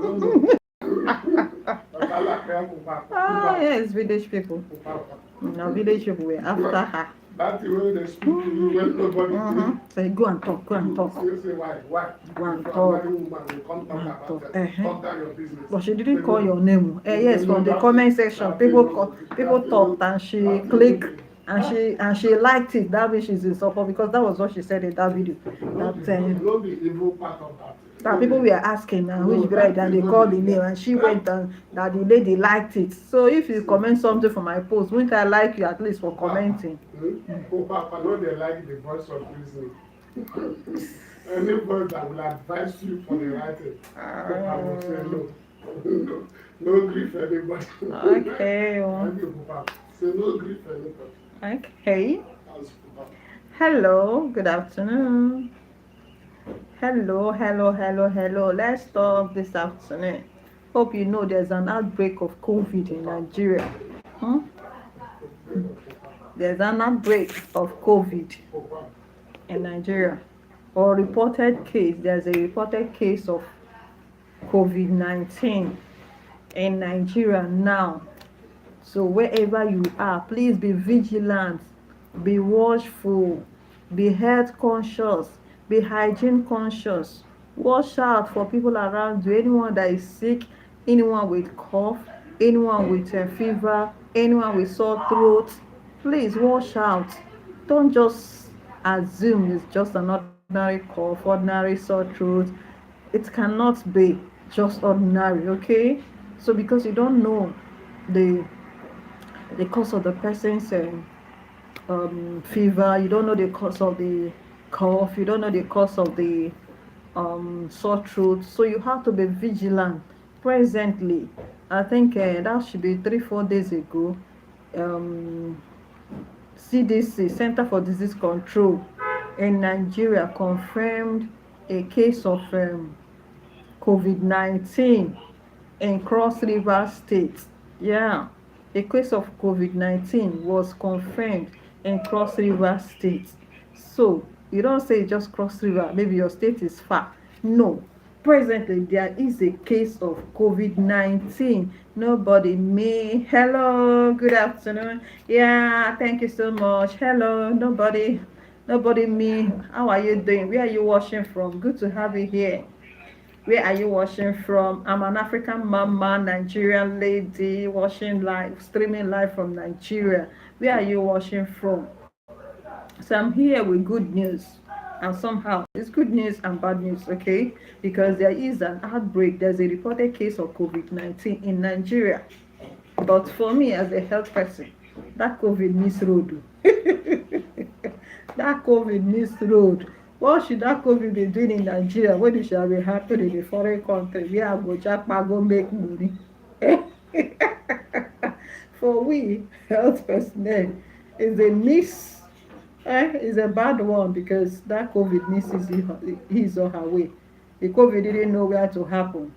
don't know. Ah, yes, village people. No, village people were after her. That's the way they speak to you when nobody Say, go and talk, go and talk. Still say why? Go and If you are talk. married woman, you come talk about it. Talk down your business. But she didn't call your name. Yes, from the comment section, people talked and she clicked and she liked it. That means she's in support because that was what she said in that video. Not the evil part of that. That people were asking which bread and they called the name and she went and that the lady liked it. So if you comment something for my post, won't I like you at least for commenting? Papa, no, they like the voice of reason. Anybody that will advise you for the right thing, Papa will say no. No grief anybody. Okay. Papa. Say no grief anybody. Okay. Hello, good afternoon. Hello. Let's talk this afternoon. Hope you know there's an outbreak of COVID in Nigeria. There's an outbreak of COVID in Nigeria. Or reported case, there's a reported case of COVID-19 in Nigeria now. So wherever you are, please be vigilant, be watchful, be health conscious, be hygiene conscious. Watch out for people around you, anyone that is sick, anyone with cough, anyone with fever, anyone with sore throat. Please watch out. Don't just assume it's just an ordinary cough, ordinary sore throat. It cannot be just ordinary, okay? So because you don't know the cause of the person's fever, you don't know the cause of the cough, you don't know the cause of the sore throat, so you have to be vigilant. Presently, I think that should be 3-4 days ago, CDC, Center for Disease Control in Nigeria, confirmed a case of COVID-19 in Cross River State. Yeah, a case of COVID-19 was confirmed in Cross River State. So you don't say just Cross River, maybe your state is far. No, presently there is a case of COVID-19. Nobody may. Hello, good afternoon. Yeah, thank you so much. Hello, nobody me. How are you doing? Where are you watching from? Good to have you here. Where are you watching from? I'm an African mama, Nigerian lady, watching live, streaming live from Nigeria. Where are you watching from? So I'm here with good news. And somehow it's good news and bad news, okay? Because there is an outbreak. There's a reported case of COVID-19 in Nigeria. But for me, as a health person, that COVID needs road. That COVID needs road. What should that COVID be doing in Nigeria when it shall be happening in a foreign country? Where I go jackpot go make money. For we health personnel, is a miss. Is a bad one because that COVID misses his or her way. The COVID didn't know where to happen.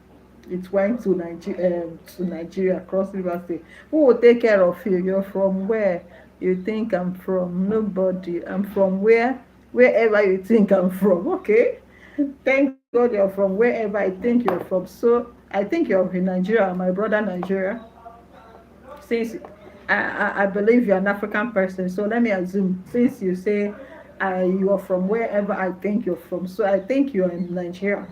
It went to Nigeria, Cross River State. Who will take care of you? You're from where? You think I'm from? Nobody. I'm from wherever you think I'm from. Okay. Thank God you're from wherever I think you're from. So I think you're in Nigeria, my brother Nigeria. Since I believe you're an African person, so let me assume since you say you are from wherever I think you're from, so I think you're in Nigeria.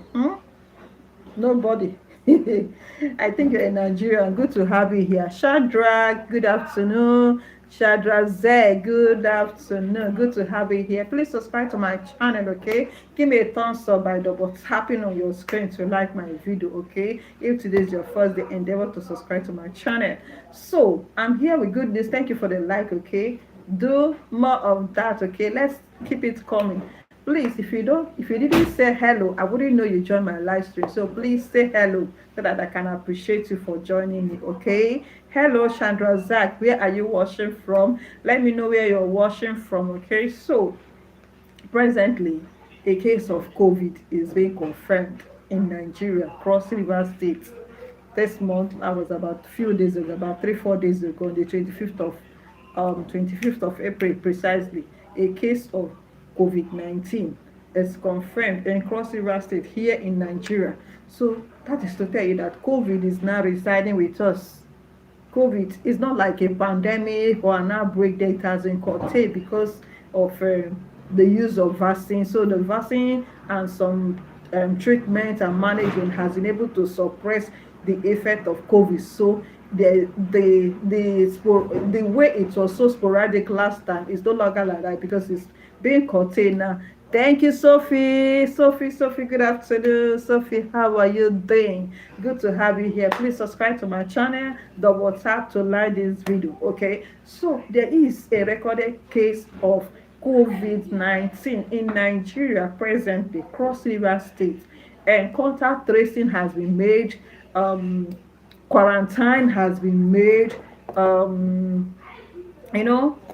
Nobody. I think you're in Nigeria. Good to have you here. Shadrach, good afternoon. Shadrach Z, good afternoon. Good to have you here. Please subscribe to my channel, okay? Give me a thumbs up by double tapping on your screen to like my video, okay? If today is your first day, endeavor to subscribe to my channel. So I'm here with good news. Thank you for the like, okay? Do more of that, okay? Let's keep it coming. Please, if you didn't say hello, I wouldn't know you joined my live stream. So please say hello so that I can appreciate you for joining me, okay? Hello, Chandra Zach, where are you watching from? Let me know where you're watching from, okay? So presently, a case of COVID is being confirmed in Nigeria, Cross River State. This month, I was about a few days ago, about 3-4 days ago, on the 25th of April precisely, a case of COVID-19 is confirmed in Cross River State here in Nigeria. So that is to tell you that COVID is now residing with us. COVID is not like a pandemic or an outbreak that has been curtailed because of the use of vaccine. So the vaccine and some treatment and management has been able to suppress the effect of COVID. So the way it was so sporadic last time is no longer like that because it's being curtailed now. Thank you, Sophie. Sophie, good afternoon. Sophie, how are you doing? Good to have you here. Please subscribe to my channel, double tap to like this video, okay? So, there is a recorded case of COVID-19 in Nigeria presently, Cross River State, and contact tracing has been made, quarantine has been made,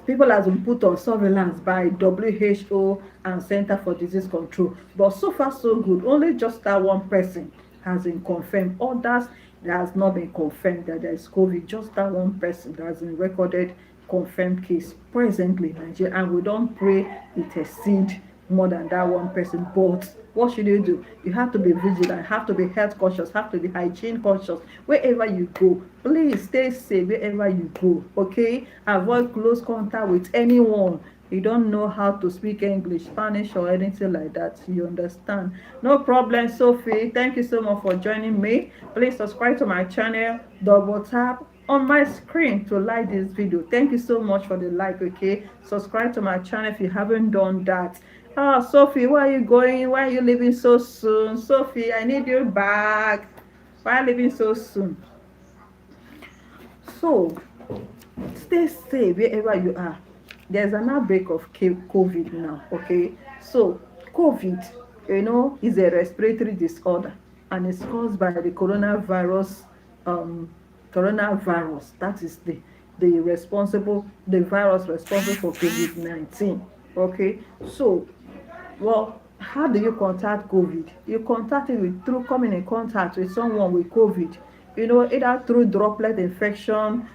people has been put on surveillance by WHO and Center for Disease Control. But so far so good. Only just that one person has been confirmed. Others that has not been confirmed that there is COVID. Just that one person that has been recorded confirmed case presently in Nigeria. And we don't pray it exceed more than that one person. But what should you do? You have to be vigilant, have to be health conscious, have to be hygiene conscious wherever you go. Please stay safe wherever you go, okay? Avoid close contact with anyone. You don't know how to speak English, Spanish, or anything like that. You understand? No problem, Sophie. Thank you so much for joining me. Please subscribe to my channel, double tap on my screen to like this video. Thank you so much for the like, okay? Subscribe to my channel if you haven't done that. Sophie, where are you going? Why are you leaving so soon? Sophie, I need you back. Why are you leaving so soon? So, stay safe wherever you are. There's an outbreak of COVID now, okay? So, COVID, is a respiratory disorder and it's caused by the coronavirus. That is the virus responsible for COVID-19, okay? So, well, how do you contact COVID? You contact it through coming in contact with someone with COVID. Either through droplet infection,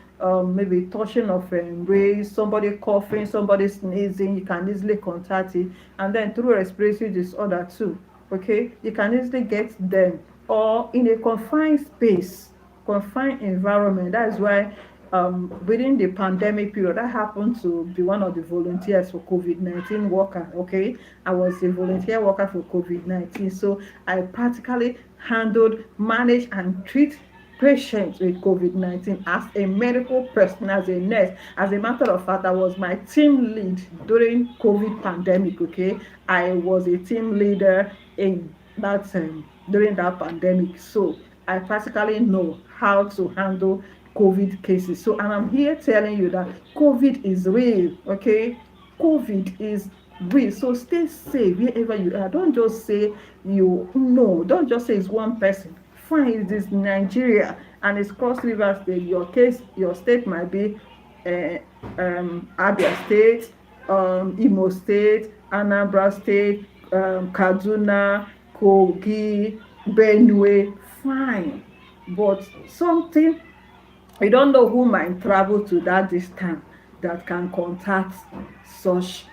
maybe touching of rays, somebody coughing, somebody sneezing. You can easily contact it, and then through respiratory disorder too. Okay, you can easily get them, or in a confined space, confined environment. That is why within the pandemic period, I happened to be one of the volunteers for COVID-19 worker. Okay, I was a volunteer worker for COVID-19, so I practically handled, managed, and treat patients with COVID-19 as a medical person, as a nurse. As a matter of fact, I was my team lead during COVID pandemic. Okay, I was a team leader in that during that pandemic, so I practically know how to handle COVID cases. So, and I'm here telling you that COVID is real, okay? COVID is real. So stay safe wherever you are. Don't just say don't just say it's one person. Fine, it is Nigeria and it's Cross River State. Your state might be Abia State, Imo State, Anambra State, Kaduna, Kogi, Benue. Fine, but something, you don't know who might travel to that distance that can contact such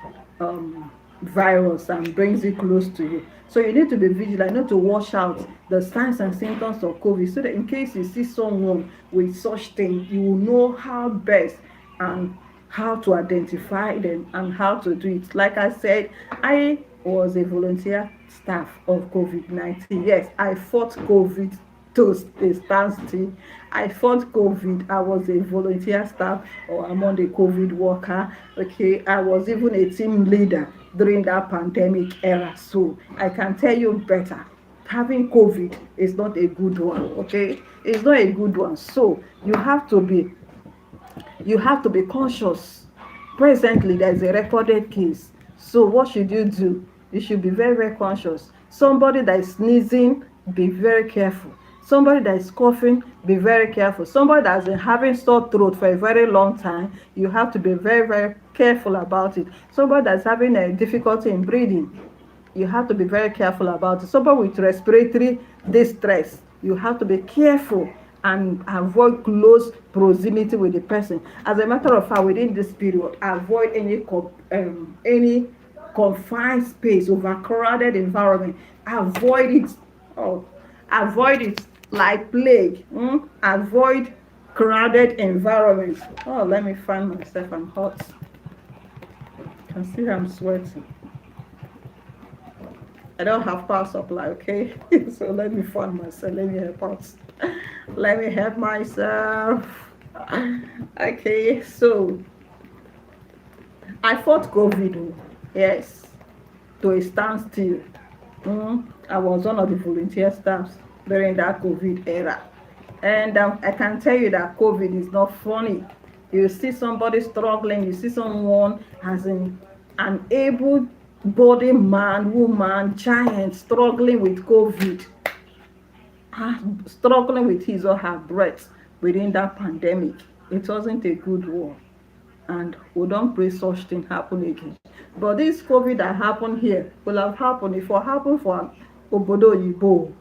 virus and brings it close to you. So you need to be vigilant, you need to watch out the signs and symptoms of COVID, so that in case you see someone with such thing, you will know how best and how to identify them and how to do it. Like I said, I was a volunteer staff of COVID-19. Yes, I fought COVID to a standstill. I fought COVID. I was a volunteer staff or among the COVID worker. Okay, I was even a team leader during that pandemic era. So I can tell you better. Having COVID is not a good one. Okay, it's not a good one. So you have to be conscious. Presently, there is a recorded case. So what should you do? You should be very, very conscious. Somebody that is sneezing, be very careful. Somebody that is coughing, be very careful. Somebody that has been having sore throat for a very long time, you have to be very, very careful about it. Somebody that's having a difficulty in breathing, you have to be very careful about it. Somebody with respiratory distress, you have to be careful and avoid close proximity with the person. As a matter of fact, within this period, avoid any confined space, overcrowded environment. Avoid it. Oh, avoid it like plague. Avoid crowded environment. Oh, let me find myself. I'm hot. You can see I'm sweating. I don't have power supply, okay? So let me find myself. Let me help out. Let me help myself. Okay, so I fought COVID. Yes, to a standstill. I was one of the volunteer staffs during that COVID era. And I can tell you that COVID is not funny. You see somebody struggling, you see someone as an able bodied man, woman, giant struggling with COVID, struggling with his or her breath within that pandemic. It wasn't a good one. And we don't pray such thing happen again. But this COVID that happened here will have happened if it happened for Obodo Yibo.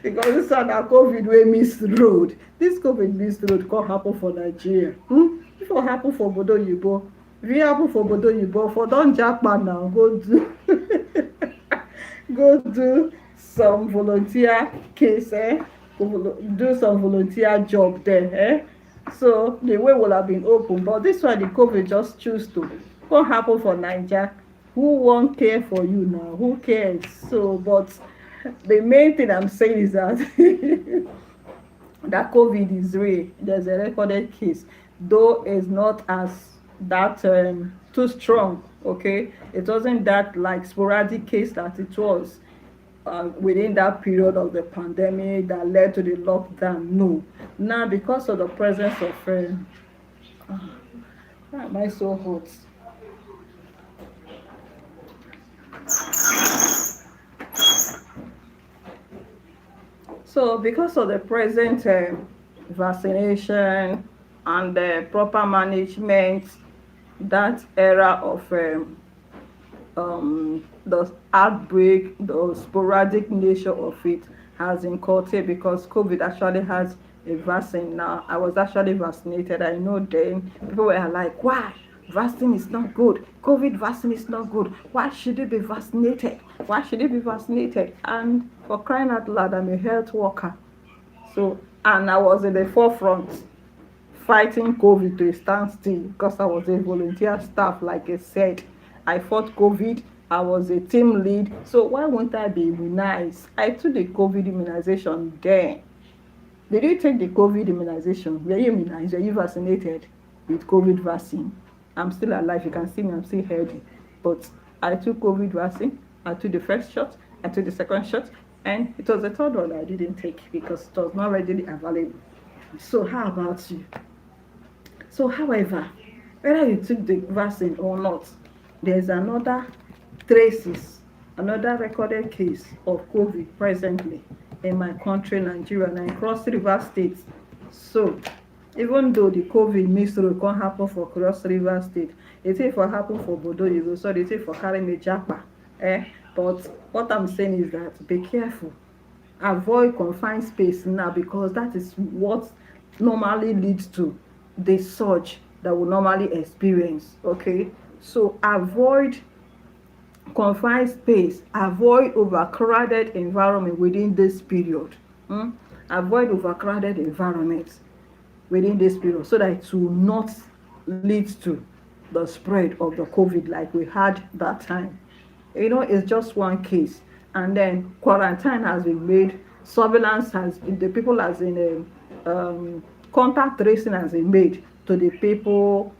Because this one na COVID wey miss road. This COVID miss road can't happen for Nigeria. If it happen for Obodo Yibo, if it happen for Obodo Yibo, for don japa now, go do go do some volunteer case, do some volunteer job there. So the way will have been open, but this one the COVID just choose to. What happen for Nigeria? Who won't care for you now? Who cares? So, but the main thing I'm saying is that that COVID is real. There's a recorded case, though it's not as that too strong. Okay, it wasn't that like sporadic case that it was within that period of the pandemic that led to the lockdown. No, now because of the presence of why am I so hot? So because of the present vaccination and the proper management, that era of the outbreak, the sporadic nature of it has been curtailed because COVID actually has a vaccine now. I was actually vaccinated. I know then people were like, why? Vaccine is not good. COVID vaccine is not good. Why should it be vaccinated? Why should it be vaccinated? And for crying out loud, I'm a health worker. So, and I was in the forefront fighting COVID to a standstill because I was a volunteer staff, like I said. I fought COVID. I was a team lead. So why won't I be immunized? I took the COVID immunization then. Did you take the COVID immunization? Were you immunized? Were you vaccinated with COVID vaccine? I'm still alive. You can see me. I'm still healthy. But I took COVID vaccine. I took the first shot. I took the second shot. And it was the third one that I didn't take because it was not readily available. So how about you? So however, whether you took the vaccine or not, there's another recorded case of COVID presently in my country, Nigeria, and across River State. So even though the COVID mixed road can't happen for Cross River State, it will for happen for Bodo Yibo, so it will for Karime Japa. But what I'm saying is that be careful. Avoid confined space now because that is what normally leads to the surge that we normally experience. Okay, so avoid confined space, avoid overcrowded environment within this period. Avoid overcrowded environments within this period so that it will not lead to the spread of the COVID like we had that time. It's just one case, and then quarantine has been made, surveillance has been, the people has been contact tracing has been made to the people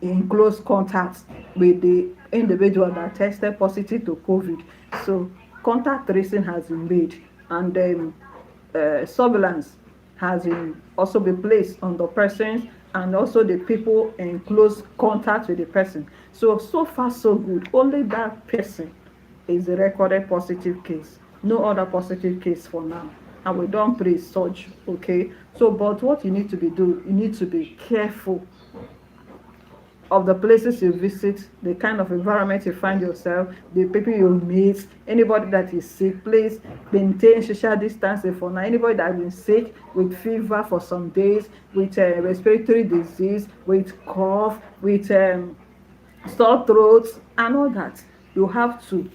in close contact with the individual that tested positive to COVID. So contact tracing has been made, and then surveillance has been also been placed on the persons and also the people in close contact with the person. So far so good. Only that person is a recorded positive case. No other positive case for now. And we don't pray such, okay? So, but what you need to you need to be careful of the places you visit, the kind of environment you find yourself, the people you meet, anybody that is sick, please maintain social distancing for now. Anybody that has been sick with fever for some days, with respiratory disease, with cough, with sore throats and all that. You have to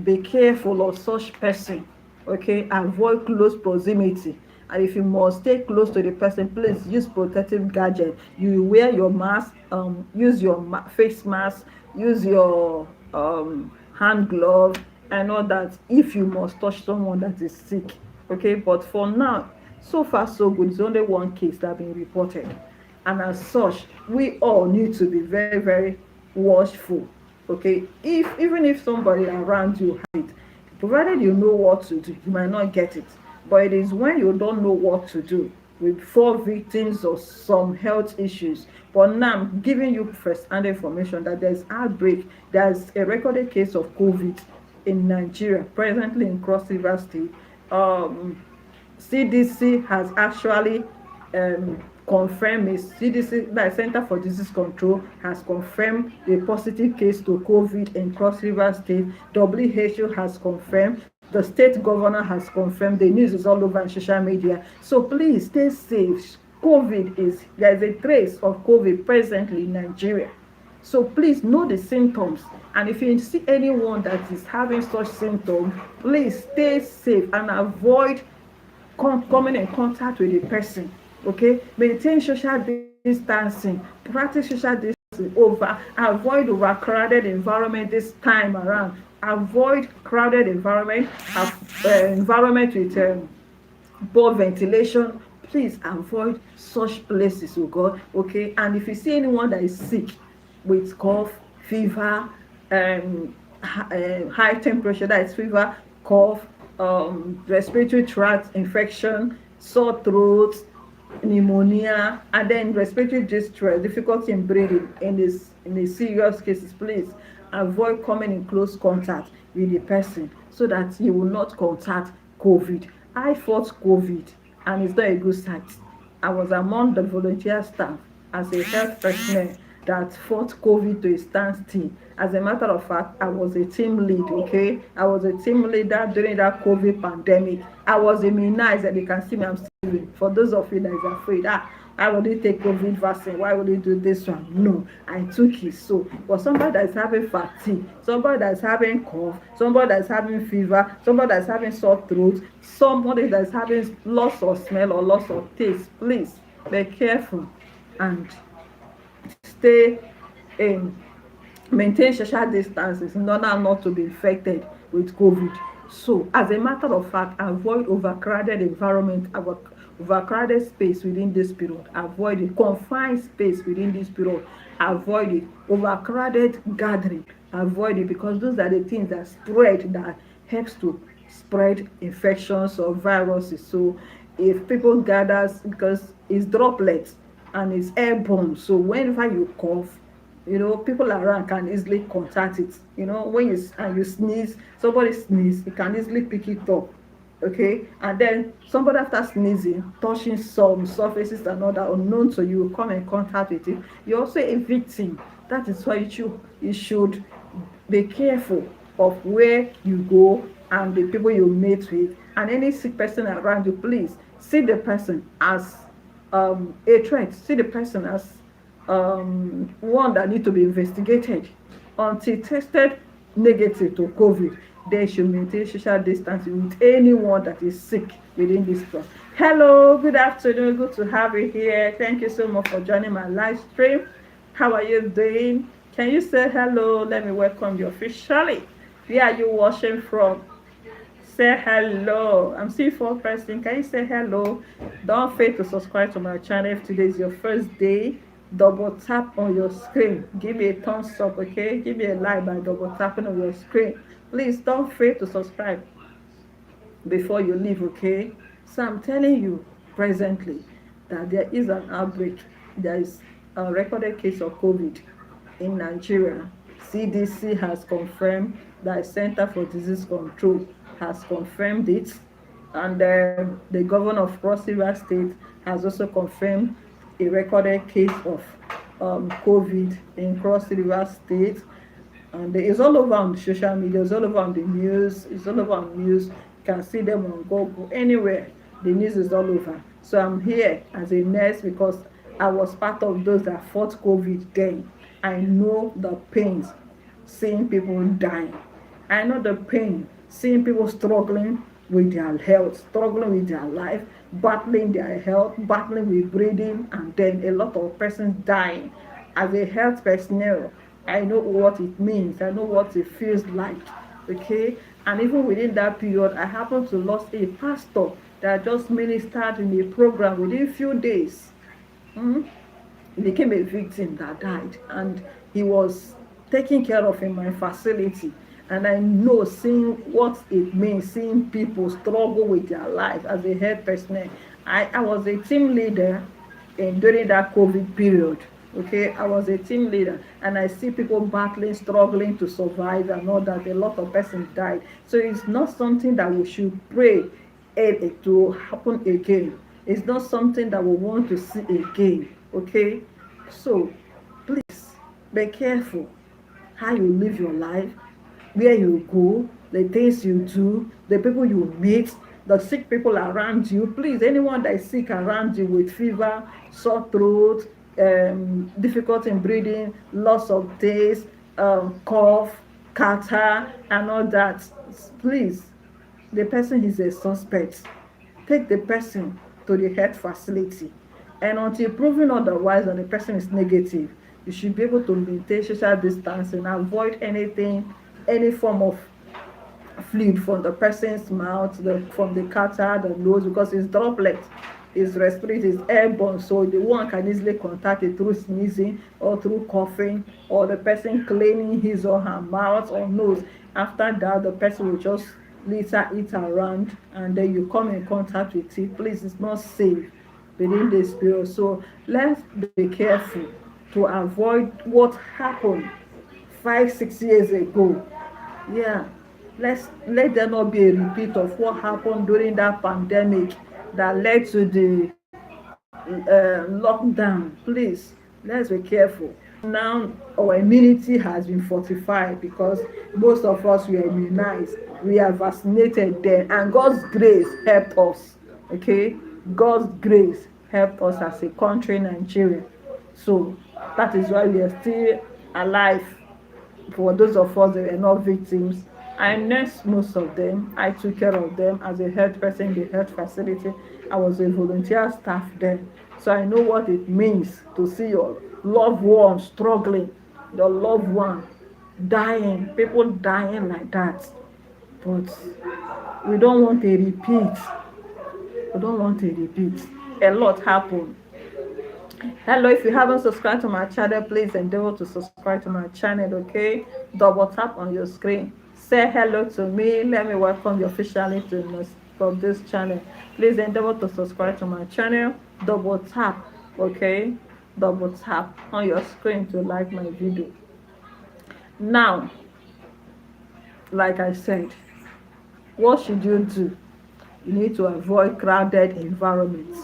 be careful of such person. Okay, avoid close proximity, and if you must stay close to the person, please use protective gadget. You wear your mask, use your face mask, use your hand glove and all that if you must touch someone that is sick. Okay, but for now, so far so good. It's only one case that been reported, and as such we all need to be very very watchful. Okay, if even if somebody around you has it, provided you know what to do, you might not get it, but it is when you don't know what to do with four victims of some health issues. But now I'm giving you first-hand information that there's outbreak. There's a recorded case of COVID in Nigeria presently in Cross River State. CDC has actually confirmed, is CDC, the Center for Disease Control, has confirmed a positive case to COVID in Cross River State. WHO has confirmed. The state governor has confirmed. The news is all over on social media. So please stay safe. There is a trace of COVID presently in Nigeria. So please know the symptoms, and if you see anyone that is having such symptoms, please stay safe and avoid coming in contact with the person. Okay, maintain social distancing, practice social distancing, avoid overcrowded environment this time around. Avoid crowded environment with poor ventilation. Please avoid such places, oh God. Okay, and if you see anyone that is sick with cough, fever, high temperature, that is fever, cough, respiratory tract infection, sore throat, pneumonia, and then respiratory distress, difficulty in breathing, in the serious cases, please avoid coming in close contact with the person so that you will not contact COVID. I fought COVID, and it's not a good sight. I was among the volunteer staff as a health personnel that fought COVID to a standstill. As a matter of fact, I was a team lead, okay? I was a team leader during that COVID pandemic. I was immunized, and you can see me, I'm still doing. For those of you that is afraid, why would he take COVID vaccine? Why would he do this one? No, I took it. So, for somebody that is having fatigue, somebody that is having cough, somebody that is having fever, somebody that is having sore throat, somebody that is having loss of smell or loss of taste, please be careful and stay in, maintain social distances in order not to be infected with COVID. So, as a matter of fact, avoid overcrowded environment, overcrowded space within this period. Avoid it. Confined space within this period. Avoid it. Overcrowded gathering. Avoid it, because those are the things that spread, that helps to spread infections or viruses. So, if people gather, because it's droplets and it's airborne, so whenever you cough, people around can easily contact it. When you sneeze, somebody sneeze, you can easily pick it up. Okay, and then somebody after sneezing, touching some surfaces and all that unknown to you, come in contact with it, you're also a victim. That is why you should be careful of where you go and the people you meet with, and any sick person around you. Please see the person as a threat. See the person as one that need to be investigated. Until tested negative to COVID, they should maintain social distancing with anyone that is sick within this class. Hello, good afternoon, good to have you here. Thank you so much for joining my live stream. How are you doing? Can you say hello? Let me welcome you officially. Where are you watching from? Say hello. I'm seeing four person. Can you say hello? Don't forget to subscribe to my channel. If today is your first day, double tap on your screen. Give me a thumbs up, okay? Give me a like by double tapping on your screen. Please don't forget to subscribe before you leave, okay? So I'm telling you presently that there is an outbreak. There is a recorded case of COVID in Nigeria. CDC has confirmed, that Center for Disease Control has confirmed it, and the governor of Cross River State has also confirmed a recorded case of COVID in Cross River State. And it's all over on the social media, it's all over on the news, it's all over on news. You can see them on Google, anywhere. The news is all over. So I'm here as a nurse because I was part of those that fought COVID then. I know the pains seeing people dying. I know the pain seeing people struggling with their health, struggling with their life, battling their health, battling with breathing, and then a lot of persons dying. As a health personnel, I know what it means. I know what it feels like. Okay, and even within that period, I happened to lost a pastor that just ministered in a program within few days. Mm? He became a victim that died, and he was taken care of in my facility. And I know, seeing what it means, seeing people struggle with their life as a health personnel. I was a team leader during that COVID period. Okay, I was a team leader, and I see people battling, struggling to survive, and all that. A lot of persons died. So it's not something that we should pray to happen again. It's not something that we want to see again. Okay, so please be careful how you live your life, where you go, the things you do, the people you meet, the sick people around you. Please, anyone that is sick around you with fever, sore throat, difficulty in breathing, loss of taste, cough, catarrh, and all that, please, the person is a suspect. Take the person to the health facility, and until proven otherwise and the person is negative, you should be able to maintain social distancing, avoid anything, any form of fluid from the person's mouth, from the catarrh, the nose, because it's droplets, it's respiratory, it's airborne, so the one can easily contact it through sneezing or through coughing, or the person cleaning his or her mouth or nose. After that, the person will just litter it around, and then you come in contact with it. Please, it's not safe within this period. So let's be careful to avoid what happened 5 6 years ago. Yeah, let there not be a repeat of what happened during that pandemic that led to the lockdown. Please, let's be careful. Now our immunity has been fortified because most of us were immunized, we are vaccinated then, and God's grace helped us. Okay, God's grace helped us as a country, Nigeria. So that is why we are still alive. For those of us that were not victims, I nursed most of them. I took care of them as a health person in the health facility. I was a volunteer staff there. So I know what it means to see your loved one struggling, your loved one dying, people dying like that. But we don't want a repeat. We don't want a repeat. A lot happened. Hello, if you haven't subscribed to my channel, please endeavor to subscribe to my channel. Okay, double tap on your screen, say hello to me, let me welcome you officially to from this channel. Please endeavor to subscribe to my channel, double tap. Okay, double tap on your screen to like my video. Now, like I said, what should you do? You need to avoid crowded environments.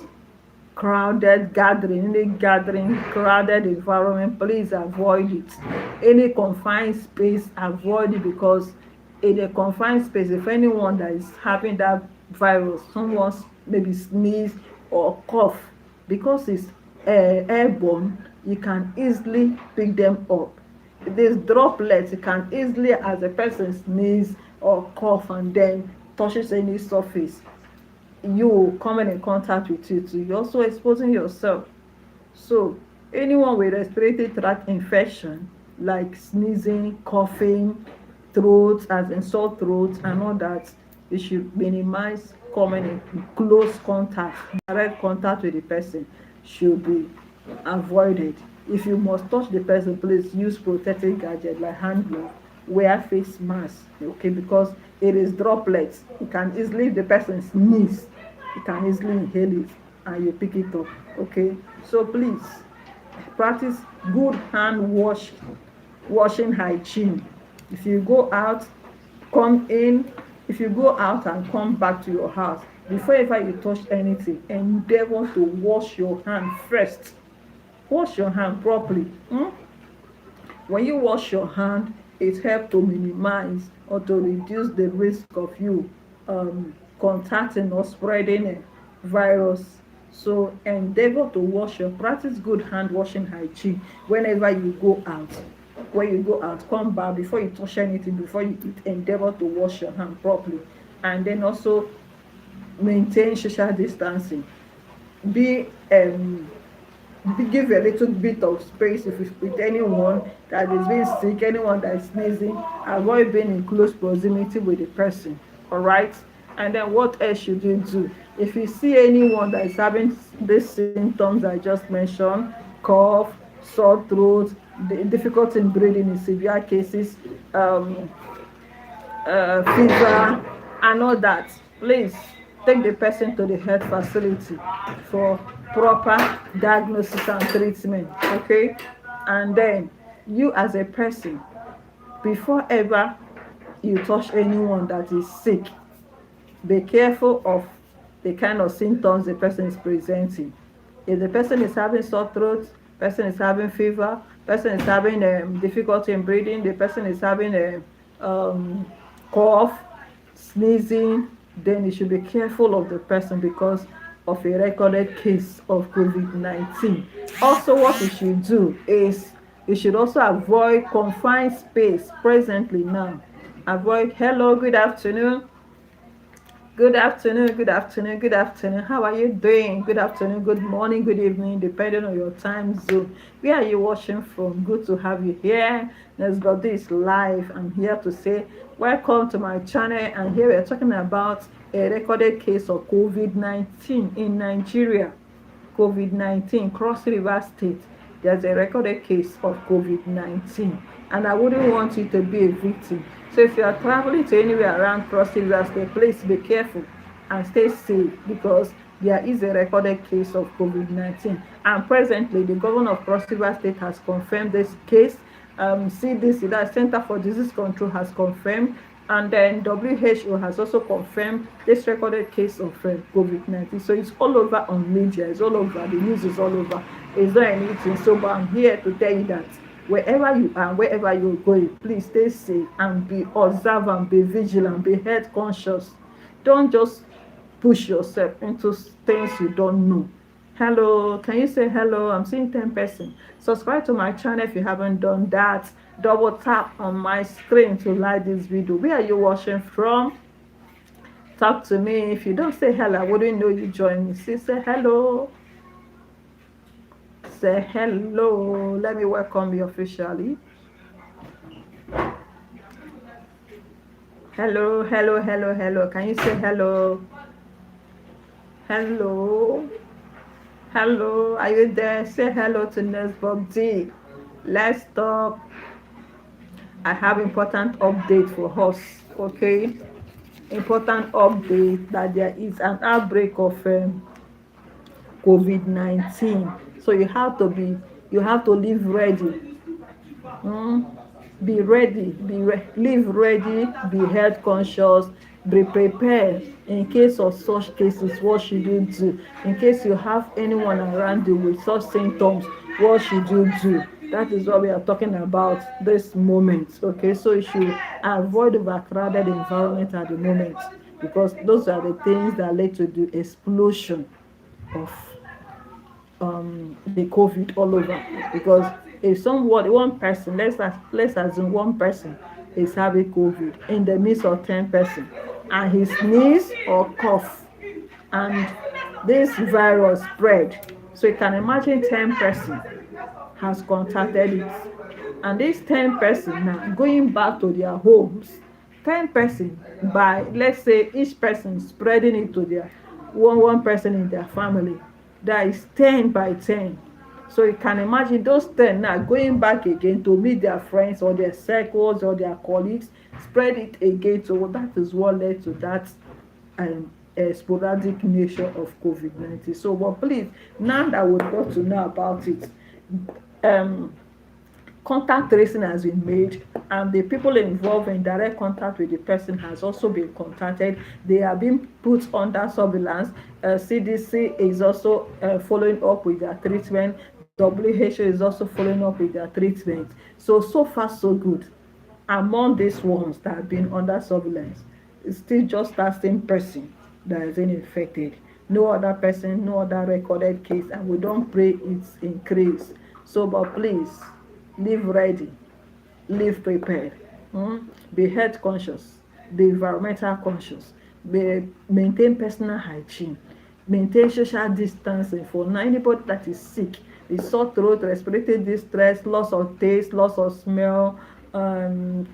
Crowded gathering, any gathering, crowded environment, please avoid it. Any confined space, avoid it, because in a confined space, if anyone that is having that virus, someone maybe sneeze or cough, because it's airborne, you can easily pick them up. These droplets, you can easily, as a person sneeze or cough and then touches any surface, you coming in contact with it, you're also exposing yourself. So anyone with respiratory tract infection like sneezing, coughing, throat, as in sore throat and all that, you should minimize coming in close contact. Direct contact with the person should be avoided. If you must touch the person, please use protective gadget like hand glove, wear face mask. Okay, because it is droplets. You can easily, if the person sneeze, you can easily inhale it and you pick it up. Okay, so please practice good hand washing hygiene. If you go out, come in, if you go out and come back to your house, before ever you touch anything, endeavor to wash your hand first. Wash your hand properly. When you wash your hand, it helps to minimize or to reduce the risk of you contacting or spreading a virus So endeavor to practice good hand washing hygiene whenever you go out. When you go out, come back, before you touch anything, before you eat, endeavor to wash your hand properly. And then also maintain social distancing. Be give a little bit of space if it's with anyone that is being sick, anyone that is sneezing. Avoid being in close proximity with the person. All right. And then what else should you do if you see anyone that is having these symptoms I just mentioned? Cough, sore throat, difficulty in breathing in severe cases, um, fever, and all that. Please take the person to the health facility for proper diagnosis and treatment. Okay. And then you as a person, before ever you touch anyone that is sick, be careful of the kind of symptoms the person is presenting. If the person is having sore throat, person is having fever, person is having difficulty in breathing, the person is having a cough, sneezing, then you should be careful of the person because of a recorded case of COVID-19. Also, what you should do is you should also avoid confined space presently now. Avoid, hello, good afternoon. Good afternoon, good afternoon, good afternoon. How are you doing? Good afternoon, good morning, good evening, depending on your time zone. Where are you watching from? Good to have you here. Let's go this live. I'm here to say welcome to my channel, and here we're talking about a recorded case of COVID-19 in Nigeria. COVID-19, Cross River State. There's a recorded case of COVID-19, and I wouldn't want you to be a victim. So if you are traveling to anywhere around Cross River State, please be careful and stay safe because there is a recorded case of COVID-19. And presently, the governor of Cross River State has confirmed this case. CDC, that Center for Disease Control, has confirmed, and then WHO has also confirmed this recorded case of COVID-19. So it's all over on media, it's all over, the news is all over. It's not anything. So but I'm here to tell you that wherever you are, wherever you're going, please stay safe and be observant, be vigilant, be health conscious. Don't just push yourself into things you don't know. Hello, can you say hello? I'm seeing 10 person. Subscribe to my channel if you haven't done that. Double tap on my screen to like this video. Where are you watching from? Talk to me. If you don't say hello, I wouldn't know you join me. Say hello. Say hello. Let me welcome you officially. Hello, hello, hello, hello. Can you say hello? Hello. Hello, are you there? Say hello to Nesbog D. Let's talk. I have important update for us. Okay, important update that there is an outbreak of COVID-19. So you have to live ready. Be ready. Live ready. Be health conscious. Be prepared in case of such cases. What should you do? In case you have anyone around you with such symptoms, what should you do? That is what we are talking about this moment. Okay, so you should avoid overcrowded environment at the moment because those are the things that lead to the explosion of the COVID all over. Because if one person, let's assume one person is having COVID in the midst of 10 persons, and he sneeze or cough, and this virus spread. So you can imagine 10 persons has contacted it, and these 10 persons now going back to their homes. 10 persons, by let's say each person spreading it to their one person in their family. That is 10 by 10. So you can imagine those 10 now going back again to meet their friends or their circles or their colleagues, spread it again. So that is what led to that sporadic nature of COVID-19. So but please, now that we've got to know about it, contact tracing has been made, and the people involved in direct contact with the person has also been contacted. They are being put under surveillance. CDC is also following up with their treatment. WHO is also following up with their treatment. So far so good. Among these ones that have been under surveillance, it's still just that same person that has been infected. no other person, no other recorded case, and we don't pray it's increase. So, but please, live ready, live prepared, be health conscious, be environmental conscious, maintain personal hygiene, maintain social distancing. For now, anybody that is sick, the sore throat, respiratory distress, loss of taste, loss of smell,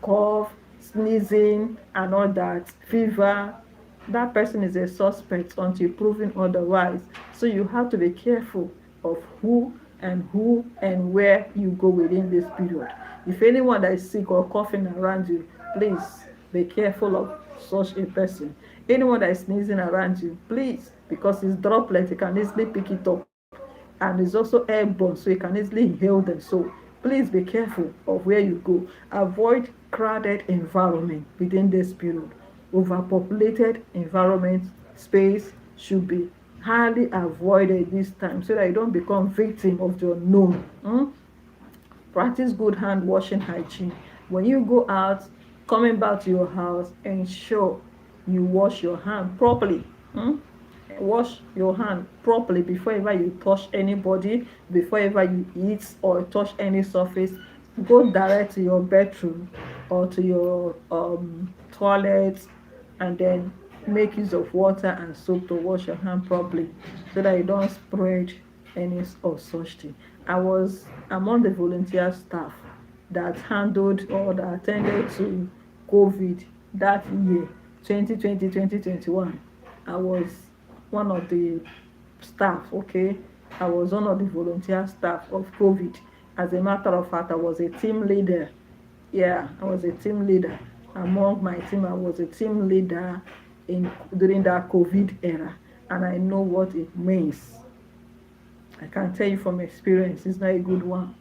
cough, sneezing and all that, fever, that person is a suspect until proven otherwise. So you have to be careful of who and where you go within this period. If anyone that is sick or coughing around you, please be careful of such a person. Anyone that is sneezing around you, please, because it's droplet, you can easily pick it up, and it's also airborne, so you can easily inhale them. So please be careful of where you go. Avoid crowded environment within this period. Overpopulated environment space should be highly avoided this time, so that you don't become victim of the unknown. Practice good hand washing hygiene. When you go out, coming back to your house, ensure you wash your hand properly. Wash your hand properly before ever you touch anybody, before ever you eat or touch any surface. Go direct to your bedroom or to your toilet, and then make use of water and soap to wash your hand properly, so that you don't spread any of such thing. I was among the volunteer staff that handled or that attended to COVID that year, 2020-2021. I was one of the staff, okay? I was one of the volunteer staff of COVID. As a matter of fact, I was a team leader. Yeah, I was a team leader. Among my team, I was a team leader during that COVID era, and I know what it means. I can tell you from experience, it's not a good one.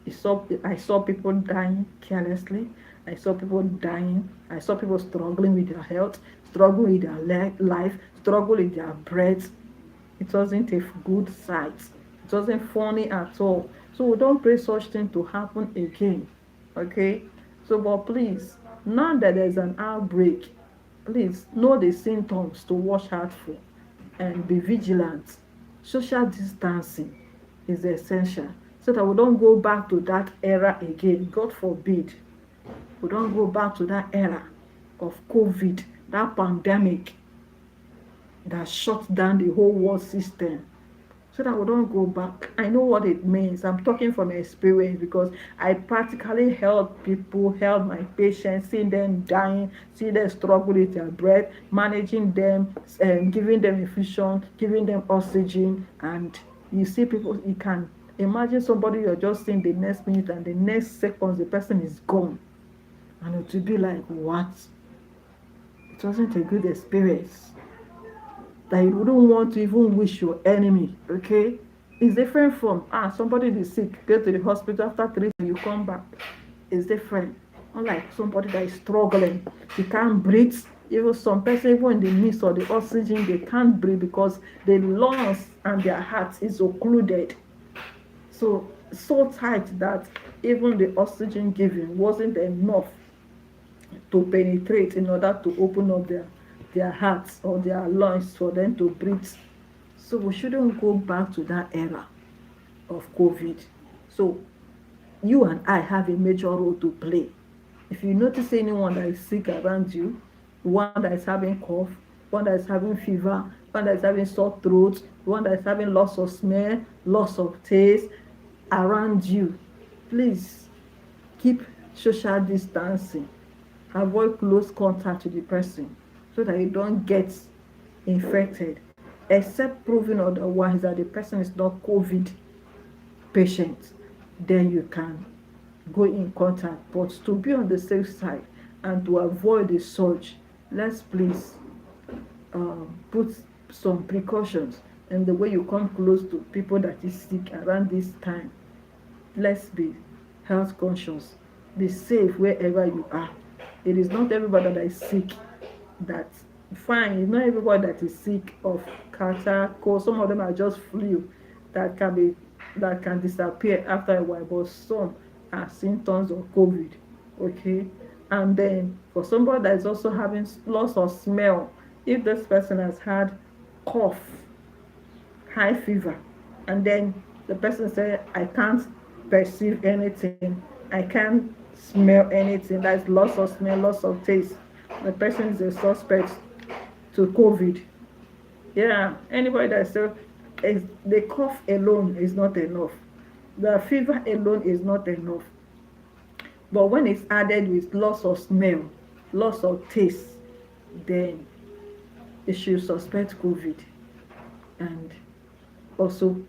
I saw people dying carelessly. I saw people dying. I saw people struggling with their health, struggling with their life, struggling with their breath. It wasn't a good sight. It wasn't funny at all. So we don't pray such thing to happen again. Okay? So, but please, now that there's an outbreak, please know the symptoms to watch out for and be vigilant. Social distancing is essential, so that we don't go back to that era again. God forbid we don't go back to that era of COVID, that pandemic that shut down the whole world system, so that we don't go back. I know what it means. I'm talking from experience, because I practically held people, held my patients, seeing them dying, seeing them struggle with their breath, managing them, giving them infusion, giving them oxygen. And you see people, you can imagine somebody you're just seeing the next minute, and the next seconds the person is gone. And it will be like, what? It wasn't a good experience that you wouldn't want to even wish your enemy, okay? It's different from, somebody is sick, go to the hospital, after 3 days you come back. It's different. Unlike somebody that is struggling, he can't breathe. Even some person, even in the midst of the oxygen, they can't breathe because the lungs and their heart is occluded. So tight that even the oxygen given wasn't enough to penetrate in order to open up their hearts or their lungs for them to breathe. So we shouldn't go back to that era of COVID. So you and I have a major role to play. If you notice anyone that is sick around you, one that is having cough, one that is having fever, one that is having sore throat, one that is having loss of smell, loss of taste around you, please keep social distancing. Avoid close contact with the person, so that you don't get infected, except proven otherwise that the person is not COVID patient. Then you can go in contact. But to be on the safe side and to avoid the surge, let's please put some precautions in the way you come close to people that is sick around this time. Let's be health conscious. Be safe wherever you are. It is not everybody that is sick that fine. It's not everybody that is sick of catarrh, cold. Some of them are just flu that can disappear after a while, but some are symptoms of COVID. Okay, and then for somebody that is also having loss of smell, if this person has had cough, high fever, and then the person said, I can't perceive anything, I can't smell anything. That's loss of smell, loss of taste. The person is a suspect to COVID. Yeah, anybody that still is, the cough alone is not enough. The fever alone is not enough. But when it's added with loss of smell, loss of taste, then you should suspect COVID and also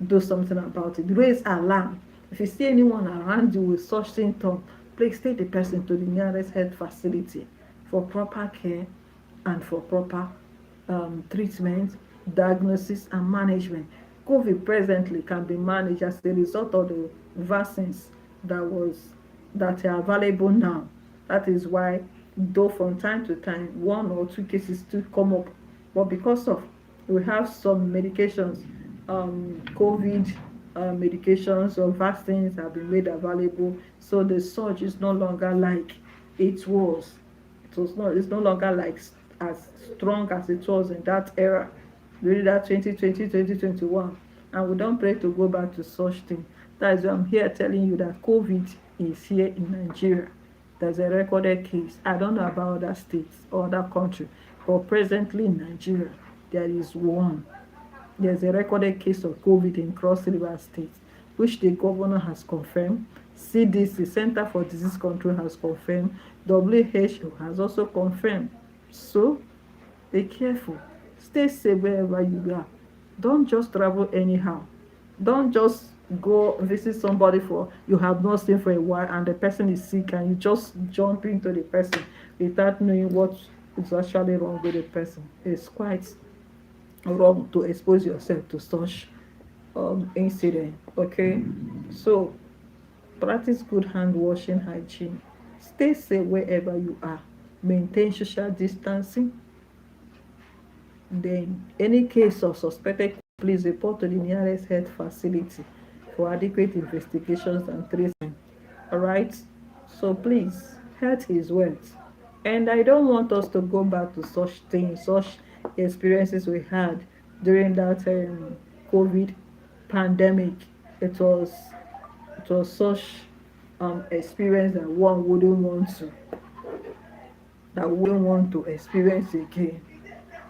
do something about it. Raise alarm. If you see anyone around you with such symptoms, please take the person to the nearest health facility for proper care and for proper treatment, diagnosis, and management. COVID presently can be managed as a result of the vaccines that are available now. That is why, though from time to time one or two cases still come up, but because of we have some medications, COVID medications or vaccines have been made available, so the surge is no longer like it was. It's no longer like as strong as it was in that era, during that 2020, 2021. And we don't pray to go back to such thing. That is why I'm here telling you that COVID is here in Nigeria. There's a recorded case. I don't know about other states or other country, but presently in Nigeria, there is one. There's a recorded case of COVID in Cross River State, which the governor has confirmed. CDC, Center for Disease Control, has confirmed. WHO has also confirmed. So, be careful. Stay safe wherever you are. Don't just travel anyhow. Don't just go visit somebody for you have not seen for a while and the person is sick and you just jump into the person without knowing what is actually wrong with the person. It's quite wrong to expose yourself to such incident. Okay, so practice good hand washing, hygiene. Stay safe wherever you are. Maintain social distancing. Then any case of suspected, please report to the nearest health facility for adequate investigations and treatment. All right, so please, health is wealth, and I don't want us to go back to such things, such experiences we had during that COVID pandemic. It was such experience that wouldn't want to experience again.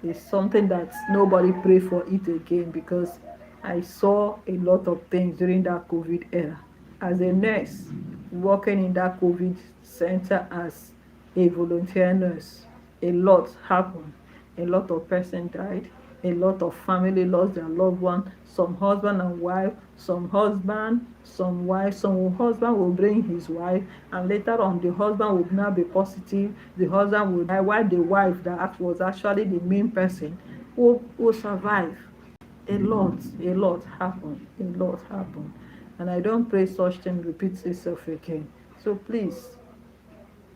It's something that nobody pray for it again, because I saw a lot of things during that COVID era. As a nurse, working in that COVID center as a volunteer nurse, a lot happened. A lot of person died. A lot of family lost their loved one. Some husband and wife, some husband, some wife. Some husband will bring his wife, and later on the husband would now be positive. The husband will die, while the wife that was actually the main person will survive. A lot happened. A lot happened. And I don't pray such thing repeats itself again. So please,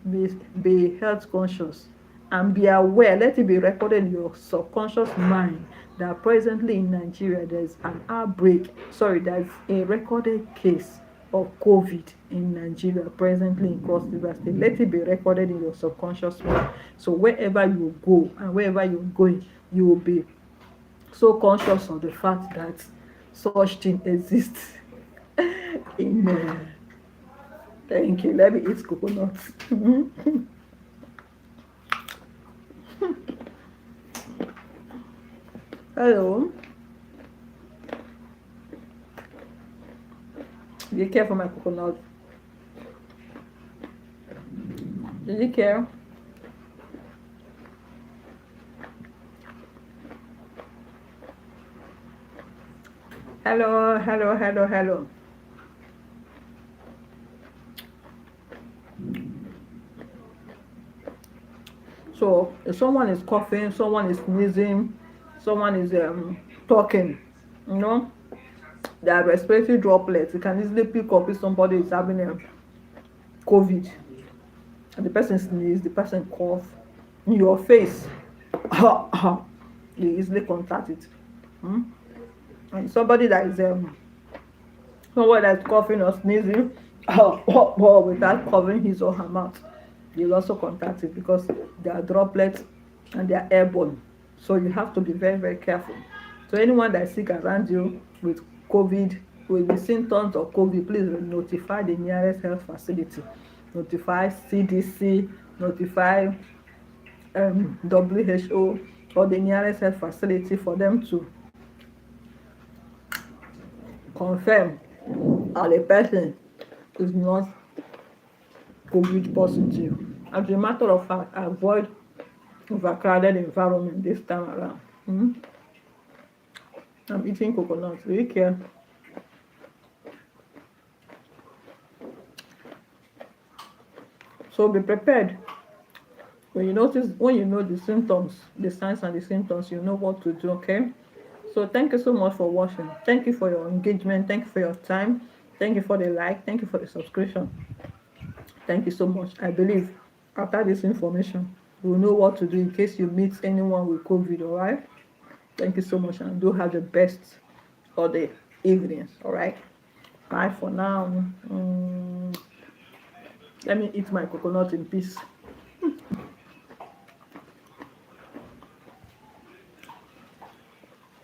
be health conscious and be aware. Let it be recorded in your subconscious mind that presently in Nigeria there's a recorded case of COVID in Nigeria presently in Cross River State. Let it be recorded in your subconscious mind. So wherever you go and wherever you're going, you will be so conscious of the fact that such thing exists. Amen. Thank you. Let me eat coconut. Hello. Do you care for my coconut? Do you care? Hello, hello, hello, hello. So if someone is coughing, someone is sneezing, someone is talking, their respiratory droplets, you can easily pick up if somebody is having COVID. And the person sneeze, the person cough in your face. You easily contact it. And somebody that is someone that's coughing or sneezing without covering his or her mouth, you'll also contact it, because they are droplets and they are airborne. So you have to be very, very careful. So anyone that is sick around you with COVID, with the symptoms of COVID, please notify the nearest health facility. Notify CDC, notify WHO or the nearest health facility for them to confirm that the person is not COVID positive. As a matter of fact, avoid overcrowded environment this time around. I'm eating coconut. Do you care? So be prepared. When you know the symptoms, the signs and the symptoms, you know what to do, okay? So thank you so much for watching. Thank you for your engagement. Thank you for your time. Thank you for the like. Thank you for the subscription. Thank you so much. I believe after this information, we'll know what to do in case you meet anyone with COVID, all right? Thank you so much, and do have the best of the evenings, all right? Bye for now. Let me eat my coconut in peace.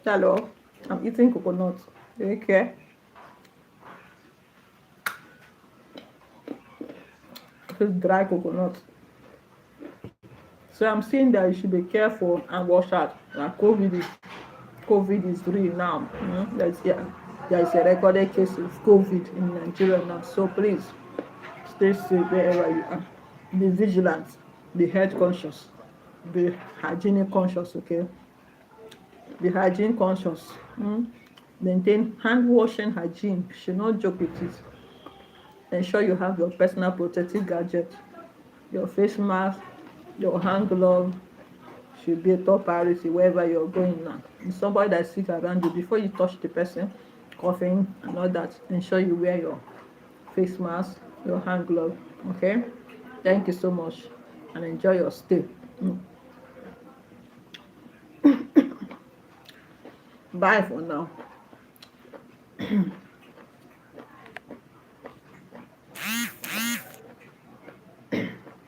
Hello, I'm eating coconut. Do you care? It's dry coconut. So I'm saying that you should be careful and watch out. Like COVID is real now. There is a recorded case of COVID in Nigeria now. So please stay safe wherever you are. Be vigilant. Be health conscious. Be hygienic conscious. Okay. Be hygiene conscious. Maintain hand washing hygiene. You should not joke with it. Ensure you have your personal protective gadget, your face mask, your hand glove should be a top priority wherever you're going now. If somebody that's sick around you, before you touch the person, coughing and all that, ensure you wear your face mask, your hand glove. Okay? Thank you so much and enjoy your stay. Bye for now.